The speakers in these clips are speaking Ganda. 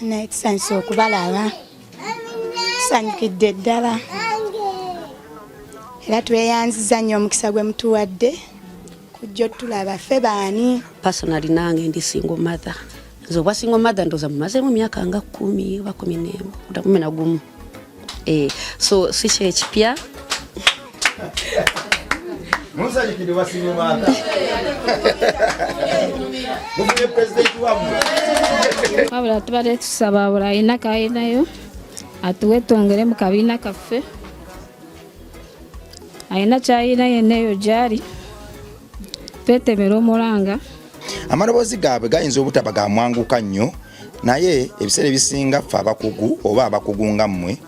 N'ekisanyusa okubalaba tusanyukidde ddala era tweyanziza nnyo omukisa gwe mutuwadde kujja otulaba ffe baani. Personally nange ndi single mother. Nze obwa single mother ndoza mumazeemu myaka nga 10 oba 11. So si kyekipya. Musanyukidde wa single mother. Mufune president wamwe. Wabula tubadde tusaba bula alina kayinayo atuwe twongere mu kabiina kaffe. Alina kyayina yenna eyo gyali twetemera omulanga. Amaloboozi gaabwe gayinza obutaba ga mwanguka nnyo naye ebiseera ebisinga ffe abakugu oba abakugu nga mmwe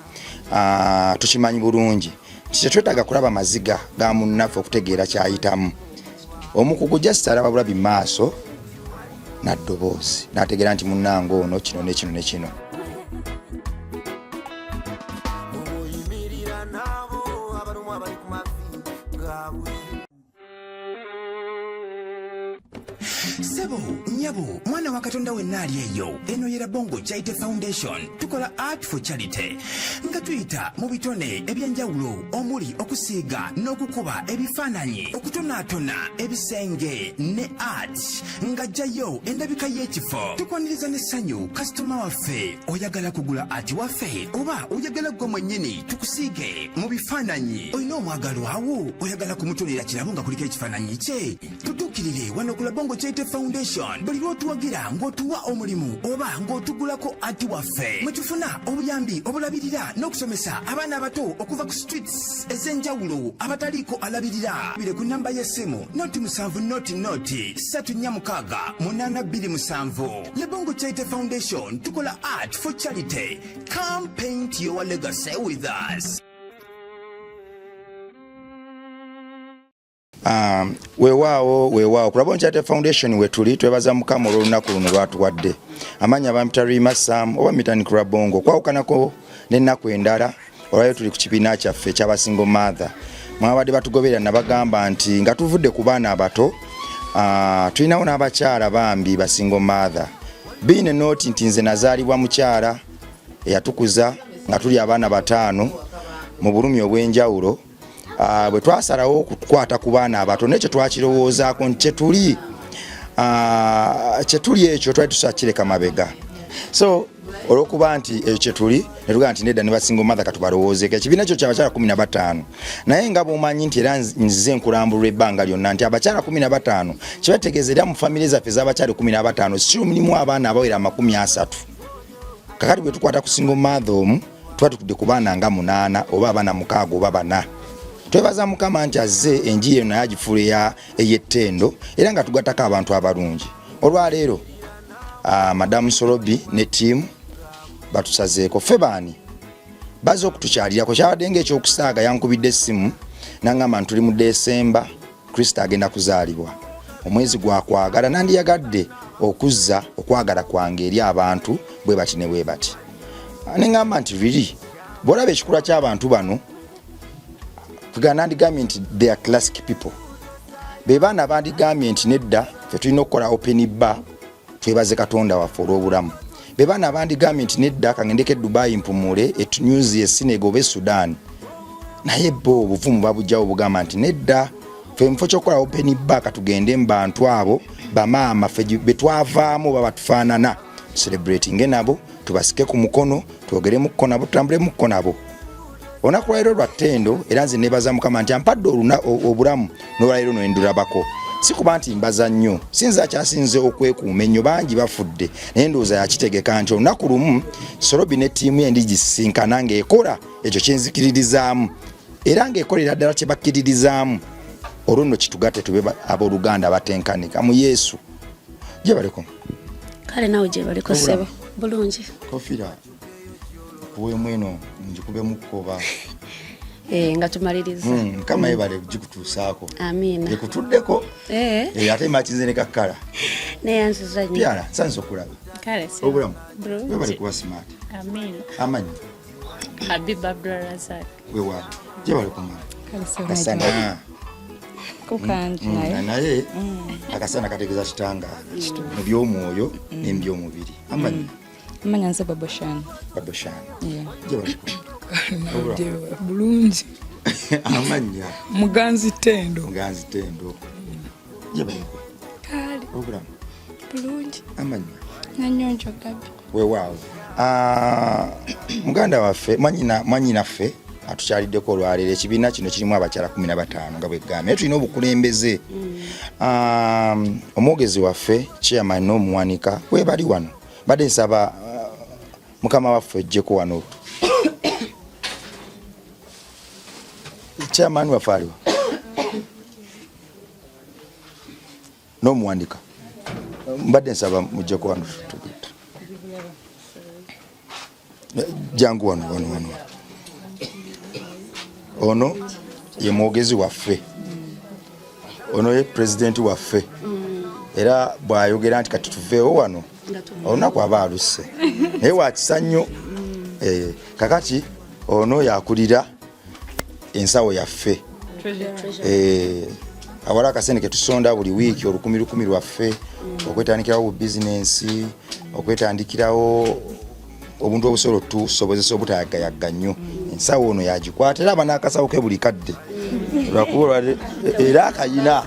tukimanyi bulungi tetwetaaga kulaba maziga ga munnaffe okutegeera kyayitamu. Omukugu just alaba bulabi maaso n'addoboozi n'ategeera nti munnange ono kino ne kino ne kino. Sebo, nyabo, mwana wa Katonda wenna ali eyo. Eno yera Bongo Charity Foundation. Tukola art for charity. Nga tuyita mu bitone ebyenjawulo omuli okusiiga n'okukuba ebifaananyi, okutonaatona ebisenge ne art. Nga jjayo endabika y'ekifo. Tukwaniriza n'essanyu kasitoma waffe. Oyagala kugula art waffe oba oyagala gwe mwennyini tukusiige mu bifaananyi. Olina omwagalo awo oyagala kumutonera kirabo nga kuliko ekifaananyi kye. Tutuukirire wano ku Bongo Charity Foundation. Buli lw'otuwagira ng'otuwa omulimu oba ng'otugulako ati waffe mwe tufuna obuyambi obulabirira n'okusomesa abaana abato okuva ku streets ez'enjawulo abataliiko alabirira. Bire ku namba y'essimu noti 7 noti 346 Le Bongo Charity Foundation tukola art for charity. Come paint your legacy with us. Weewaawo ku Bongo Charity Foundation wetuli twebaza Mukama olw'olunaku luno lwatuwadde. Amanya bampita Rima Sam oba mitani ku Bongo kwawukanako n'ennaku endala olwayo tuli ku kibiina kyaffe ky'abasingle mother. Mwabadde batugoberera nabagamba nti nga tuvudde ku baana abato tulinawo n'abakyala bambi basingle mother. Biine noti nti nze nazaalibwa mukyala eyatukuza nga tuli abaana 5 mu bulumi obw'enjawulo. Bwe twasalawo okukwata ku baana abato nekyo twakirowoozaako nti kyetuli ekyo twali tusakireka mabega. So olw'okuba nti ekyo kyetuli ne tugaa nti nedda ne basingle mother katubalowoozeeko ekibiina ekyo ky'abakyala 15 naye nga bw'omanyi nti era nzize nkulambulwa ebbanga lyonna nti abakyala 15 kibategeeza era mu famire zaffe ez'abakyala 15 si mulimu abaana abawera 30. Kakati bwe tukwata ku single mother omu tuba tutudde ku baana nga 8 oba abaana 6 oba 4. Twebaza Mukama nti azze enjiri eno yagifuula ey'ettendo era nga tugattako abantu abalungi. Olwaleero Madamu Sorobi ne ttiimu batusazeeko ffe baani baze okutukyalirako. Kyabadde ng'ekyokusaaga yankubidde essimu n'aŋŋamba nti tuli mu Desemba Kristo agenda kuzaalibwa, omwezi gwa kwagala, nandiyagadde okuzza okwagala kwange eri abantu bwe bati ne bwe bati. Ne ŋŋamba nti really bw'olaba ekikula ky'abantu bano tugandigambye nti they are classic people. Be baana bandigambye nti nedda ffe tulina okukola open bar twebaze Katonda waffe olw'obulamu. Be baana bandigambye nti nedda kangendeko Dubai mpumule etunyuzi eSenegal oba Sudan. Naye bo obuvumu babujjawo bugamba nti nedda ffe mufo ky'okukola open bar katugende mu bantu abo bamaama ffe be twavaamu oba batufaanana celebrating nabo tubasike ku mukono twogere mu kkono nabo tutambule mu kkono nabo. Olunaku lwa leero lwa ttendo era nze neebaza Mukama nti ampadde obulamu n'olwaleero nendulabako. Si kuba nti mbaza nnyo, sinza akyasinze okwekuuma ennyo, bangi bafudde naye ndowooza yakitegeka nti olunaku lumu Sorobi ne ttiimu ye ndigisinkana ng'ekola ekyo kyenzikiririzaamu era ng'ekolera ddala kye bakkiririzaamu. Olwo nno kitugatte tube abooluganda abatenkanika mu Yesu. Gye baleko Kale nawe gye baleko ssebo bulungi. Kofira kuwemu eno njikube mukoba nga tumaliriza. Kama yebale gikutuusaako. Amina. Ekutuddeko. Ate makinze ne kakkala. Neyanziza nnyo. Pyala sanso kulaba. Kale ssebo. Obulamu. Bulungi. Webale kuba smart. Amina. Amanyi. Habiba Abdulrazak. Wewa. Gye bale kumala. Kale ssebo. Kasana. Kukanti naye. Naye akasana kategeeza kitanga mu by'omwoyo n'eby'omubiri. Amanyi. Amanya nze Baboshan. Baboshan. Yeah. Jewa. Bulungi. Amanya. Muganzi Tendo. Muganzi Tendo. Jewa. Kale. Obulamu. Bulungi. Amanya. Nanyonjo Gabi. Weewaawo. Muganda waffe mwanyinaffe atukyaliddeko olwaleero ekibiina kino kirimu abakyala 15 nga bwegambye tulina obukulembeze. Omwogezi waffe chairman n'omuwanika webali wano badde nsaba mukama waffe ejjeko wano chairman waffe aliwa n'omuwandika mbadde nsaba mujjeko wano jangu wano ono ye mwogezi waffe ono ye president waffe era bwayogera nti kati tuveewo wano olunaku aba aluse naye wakisa nnyo kakati ono yakulira ensawo yaffe awala akasente ketusonda buli wiiki olukumi lwaffe okwetandikirawo bubizinensi okwetandikirawo obuntu obusolo tusobozesa obutayagayagga nnyo ensawo ono yagikwata era aba n'akasawo ke buli kadde lwakuba era akayina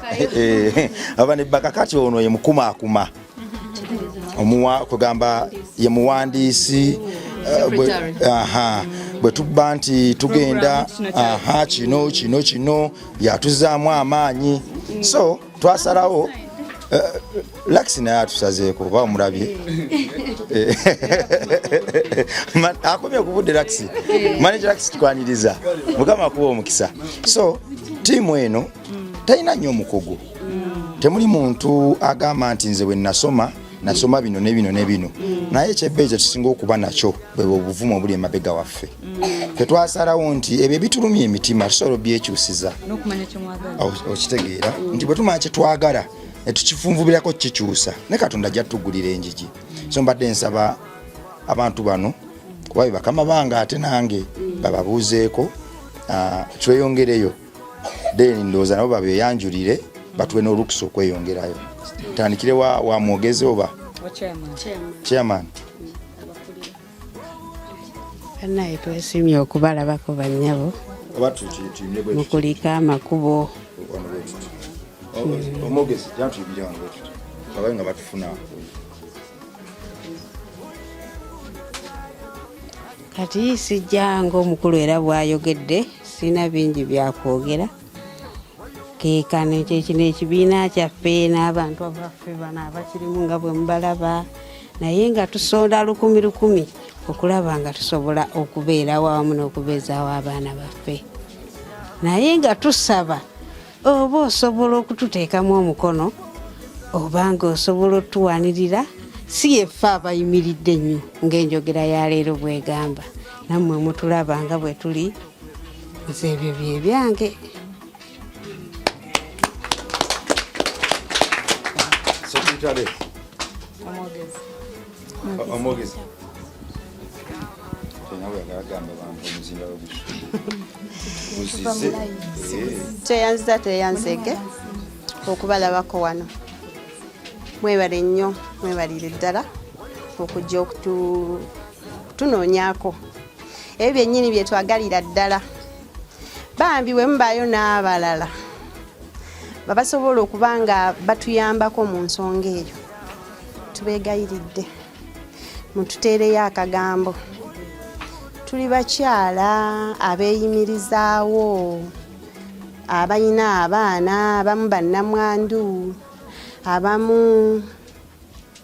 aba ne bakakati ono ye mukumaakuma kugamba ye muwandiisi bwe tubba nti tugenda kino yatuzaamu amaanyi so twasalawo Lax naye atusazeeko oba omulabye akomye okuvudde Lax manager Lax tukwaniriza mukama akuwa omukisa so tiimu eno talina nnyo omukugu temuli muntu agamba nti nze bwe nasoma bino ne bino naye ekyebbeeyi kyetusinga okuba nakyo bwe obuvumu obuli emabega waffe tetwasalawo nti ebyo bitulumya emitima tusobola byekyusiza okitegeera nti bwe tumanya kyetwagala netukifunvubirako kikyusa ne Katonda jatugulira enjigi so mbadde nsaba abantu bano kuba bakama banga ate nange bababuuzeeko tweyongereyo deni ndooza nabo babeyanjulire batuwe n'olukusa okweyongerayo tandikire wa mwogezi oba chairman naye twesimye okubalabako bannyabo mukulika amakubo omwogezi jantuyibire wange wetuti babaye nga batufuna kati sijjanga omukulu era bwayogedde sina bingi byakwogera keekano kyekino ekibiina kyaffe n'abantu abaffe bano abakirimu nga bwe mubalaba naye nga tusonda lukumi okulaba nga tusobola okubeera wamu n'okubeezaawo abaana baffe naye nga tusaba oba osobola okututeekamu omukono obanga osobola otuwanirira si yeffe abayimiridde nnyo ng'enjogera ya leero bwegamba nammwe mutulaba nga bwe tuli nze ebyo bye byange omwogezi teyanzege okubalabako wano mwebale nnyo mwebalire ddala okujja okutunoonyako ebyo byennyini bye twagalira ddala bambi bwe mubaayo n'abalala babasobola okuba nga batuyambako mu nsonga eyo tubeegayiridde mututeereyo akagambo tuli bakyala abeeyimirizaawo abalina abaana abamu bannamwandu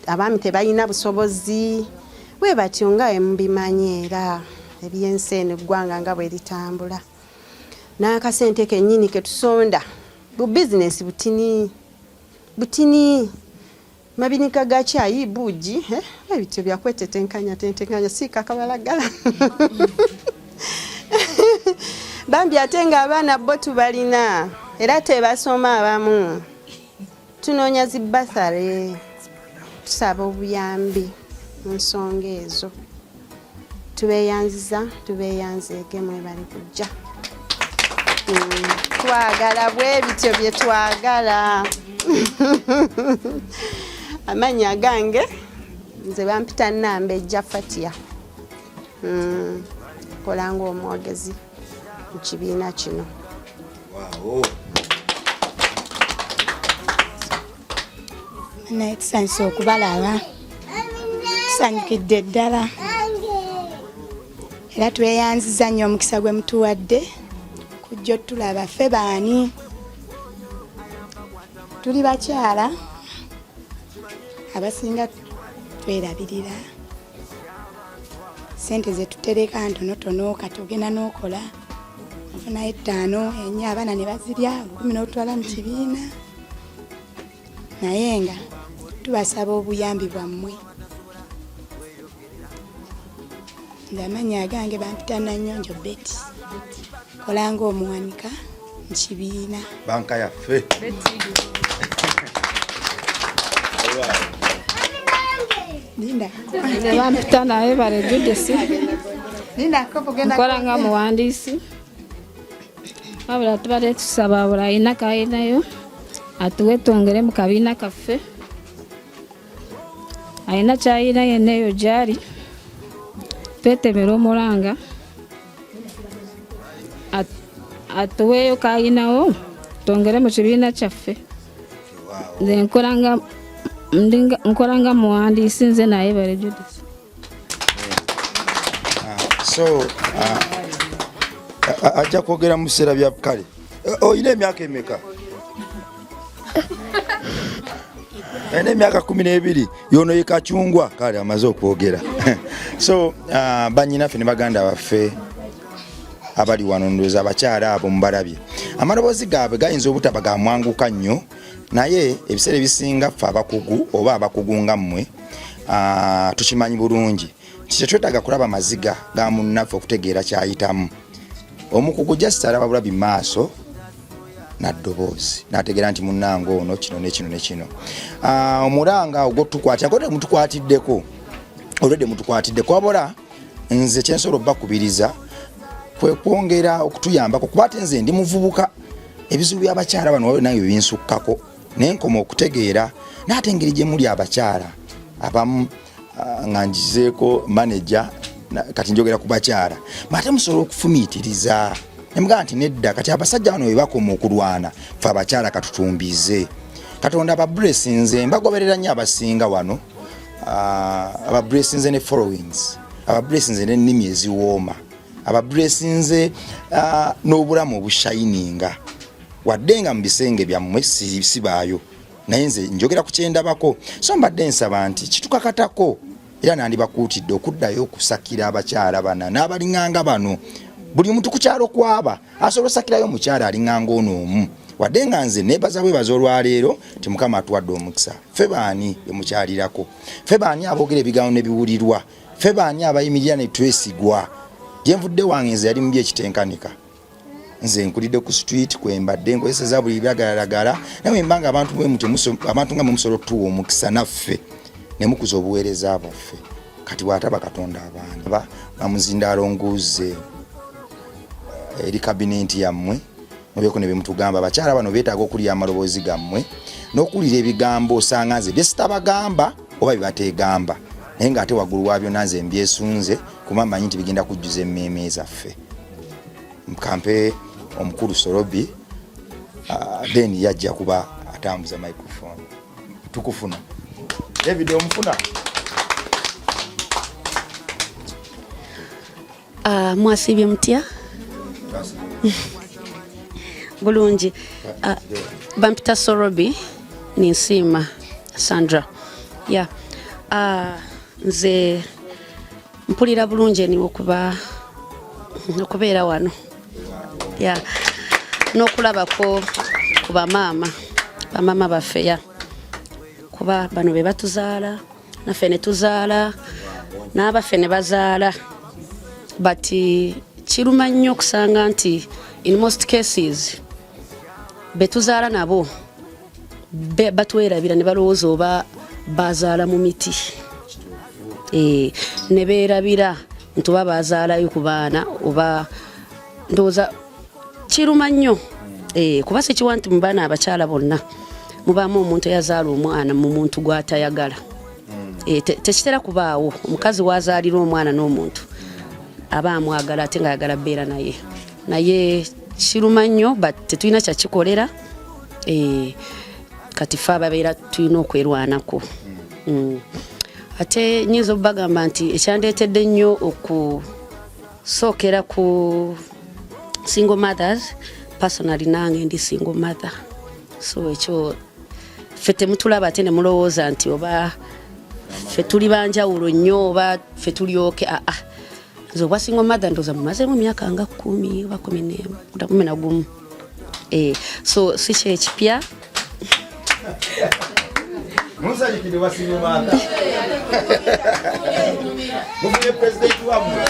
abaami tebalina busobozi bwe batyo nga bwe mubimanyi era ebyensi eno eggwanga nga bwe litambula n'akasente kennyini ke tusonda bu bizinesi butini mabinika ga cyayi buugi ebityo byakwetetenkanya siika kabalagala bambi ate nga abaana bo tubalina era tebasoma abamu tunoonya zibathale tusaba obuyambi mu nsonga ezo tubeeyanzeege mwebali kujja twagala bwe bityo bye twagala amanya gange nze bampita Nambejja Fatia. Kola ng'omwogezi mu kibiina kino. naye tusanyusa okubalaba, tusanyukidde ddala era tweyanziza nnyo omukisa gwe mutuwadde kujja otulaba. Ffe baani tuli bakyala abasinga twerabirira, sente ze tutereka ntonotono, kati ogenda n'okola ofunayo 5 ennya abaana ne bazirya 10 n'otwala mu kibiina. Naye nga tubasaba obuyambi bwammwe. Amanya agange bampita Nanyonjo Betty, kola ng'omuwanika mu kibiina. Banka yaffe. Linda. Bampita naye bale Judith. Linda kopo genda Nkola nga muwandiisi. Wabula tubadde tusaba bula ayina kayinayo atuwe twongere mu kabiina kaffe. Ayina kyayina yenna eyo gyali twetemera omulanga atuweeyo kayinawo twongere mu kibiina kyaffe. Nze nkola nga muwandiisi, nze naye bale Judith. So ajja kwogera mu biseera bya kale. Oyina emyaka emeka? Ene emyaka 12 yono yekachungwa kale amaze okwogera. So banyinaffe ne baganda baffe abali wano ndoza abakyala abo mubalabye, amaloboozi gaabwe gayinza obutaba ga mwanguka nnyo, naye ebiseera ebisinga ffe abakugu oba abakugu nga mmwe tukimanyi bulungi kyetwetaaga kulaba maziga ga munnaffe okutegeera kyayitamu. Omukugu just alaba bulabi maaso naddoboozi nategeera nti munnange ono kino nekino nekino. Omulanga ogwotukwatira kodde mutukwatiddeko olwedde mutukwatiddeko wabula nze kyensobola obbakubiriza kwe kwongera okutuyambako kuba ate nze ndi muvubuka, ebizibu by'abakyala bano nayo binsukkako nenkoma okutegeera naate engeri gye muli abakyala abamu nga ngizeeko manager kati njogera ku bakyala ate musobola okufumiitiriza nemugaa nti nedda kati abasajja bano bwe bakoma okulwana ffe abakyala katutumbize. Katonda abablessinze mbagoberera nnyo abasinga wano, abablessinze ne followings, abablessinze n'ennimi eziwooma, abablessinze n'obulamu obushayininga wadde nga mu bisenge byammwe sibaayo, naye nze njogera ku kyendabako. So mbadde nsaba nti kitukakatako era nandibakuutidde okuddayo okusakira abakyala bana n'abalinganga bano. Buli muntu ku kyalo kwaba asobola osakirayo omukyala alinganga ono omu, wadde nga nze neebaza bwebaza olwaleero ti Mukama atuwadde omukisa. Ffe baani bemukyalirako? Ffe baani aboogera ebigambo ne biwulirwa? Ffe baani abayimirira ne twesigwa? Gye nvudde wange nze yali mu byekitenkanika, nze nkulidde ku street kwembadde nkozeseza buli byagalagala, naye mbanga abantu nga musobola otuwa omukisa naffe ne mukuza obuweereza bwaffe. Kati bw'ataba Katonda abaana bamuzindaalo nguuze eri kabinenti yammwe mubeeko ne bemutugamba. Abakyala bano beetaaga okulya amaloboozi gammwe n'okuwulira ebigambo osanga nze bye sitabagamba oba bye bateegamba, naye ng'ate waggulu waabyo nanze mbyesunze kuba mmanyi nti bigenda kujjuza emmeeme zaffe. Mkampe omukulu Sorobi then yajja kuba atambuza microphone. Tukufuna David omufuna. Mwasibye mutya? Bulungi. Bampita Sorobi Ninsiima Sandra. Yeah. Nze mpulira bulungi ni okubeera wano. Yeah. N'okulabako ku bamaama baffe ya kuba bano be batuzaala naffe ne tuzaala n'abaffe ne bazaala, but kiruma nnyo okusanga nti in most cases betuzaala nabo batwerabira ne balowooza oba bazaala mu miti, ne beerabira nti oba bazaalayo ku baana oba ndowooza kiruma nnyo kuba sikiwa nti mu baana abakyala bonna mubaamu omuntu eyazaala omwana mu muntu gw'atayagala. tekitera kubaawo omukazi wazaalira omwana n'omuntu aba amwagala ate nga ayagala beera naye kiruma nnyo but tetulina kyakikolera kati fe ababeera tulina okwerwanako ate nyinza okubagamba nti ekyandeetedde nnyo okusookera ku single mothers personally nange ndi single mother so ekyo fe temutulaba ate ne mulowooza nti oba fe tuli banjawulo nnyo oba fe tulyoke nze obwa single mother ndoza mumazemu emyaka nga 10 oba 11 so si kyekipya musanyikire wa single mother mufunye president wamwe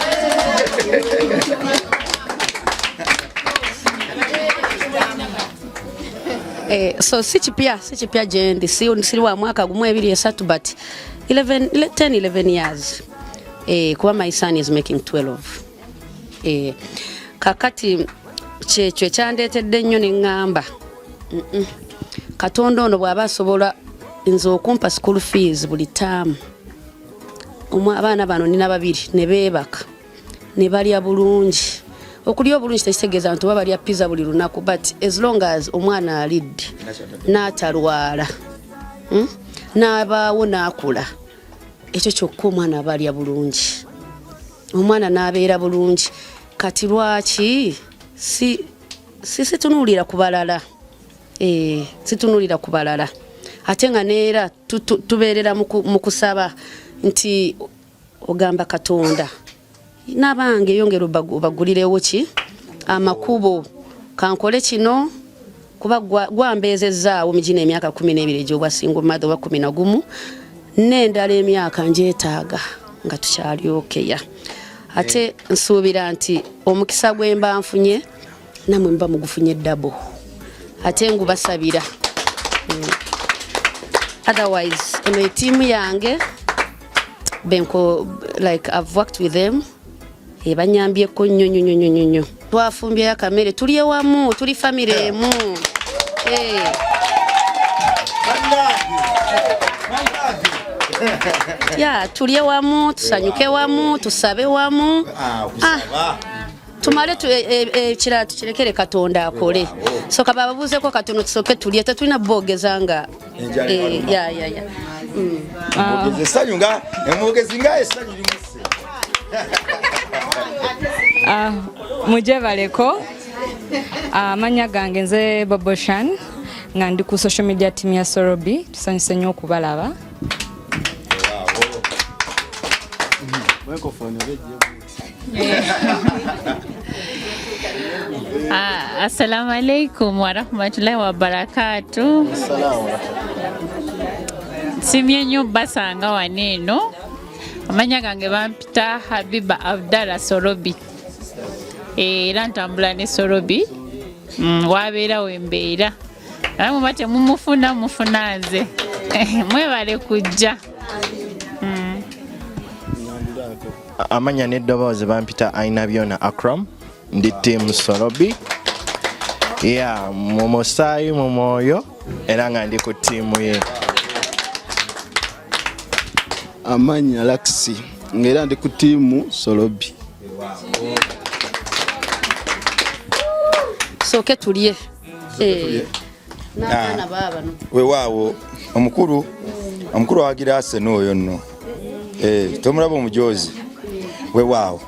so si kipya gyendi siri wa mwaka gumu 2 but 11 years kuba my son is making 12 kakati kyekyo ekyandeetedde nnyo neŋŋamba Katonda ono bw'aba asobola nze okumpa school fees buli taamu abaana bano nina 2 ne beebaka ne balya bulungi okulya obulungi tekitegeeza nti oba balya pizza buli lunaku but as long as omwana alidde n'atalwala n'abaawo n'akula ekyo kyokka omwana aba alya bulungi omwana n'abeera bulungi kati lwaki situnuulira ku balala situnuulira ku balala ate nga neera tubeerera mu kusaba nti ogamba Katonda n'abange yongera obagulirewo ki amakubo kankole kino kuba gwambeezezzaawo migina emyaka 12 egy'obwa single mother oba 11 n'endala emyaka njeetaaga nga tukyalyokeya ate nsuubira nti omukisa gwe mba nfunye namwe mba mugufunye ddabo ate ngubasabira otherwise eno etiimu yange benko like I've worked with them banyambyeko nnyo twafumbyeyo akamere tuli ewamu tuli family emu tuli ewamu tusanyuke wamu tusabe wamu tumale ekirala tukirekere Katonda akole so kaba babuuzeko katono tusoke tulye tetulina boogeza nga essanyu nga emwogezi nga essanyu limuse mujebaleko amanya gange nze Baboshan nga ndi ku social media team ya Sorobi tusanyuse nnyo okubalaba Assalamu alaikum wa rahmatullahi wa barakatuh. Simye nnyo basanga waneeno amanya gange bampita Habiba Abdallah Sorobi era ntambula ne Sorobi wabeera wembeera namwe bate mumufuna nze mwebale kujja amanya n'eddoboozi bampita Ainabyona Akram ndi team Sorobi mu musaayi mu mwoyo era nga ndi ku tiimu ye amanya Laxi ngera ndi ku tiimu Sorobi soke tulye n'abaana baabano weewaawo omukulu awagira Arsenal oyo nno tomulaba omujozi weewaawo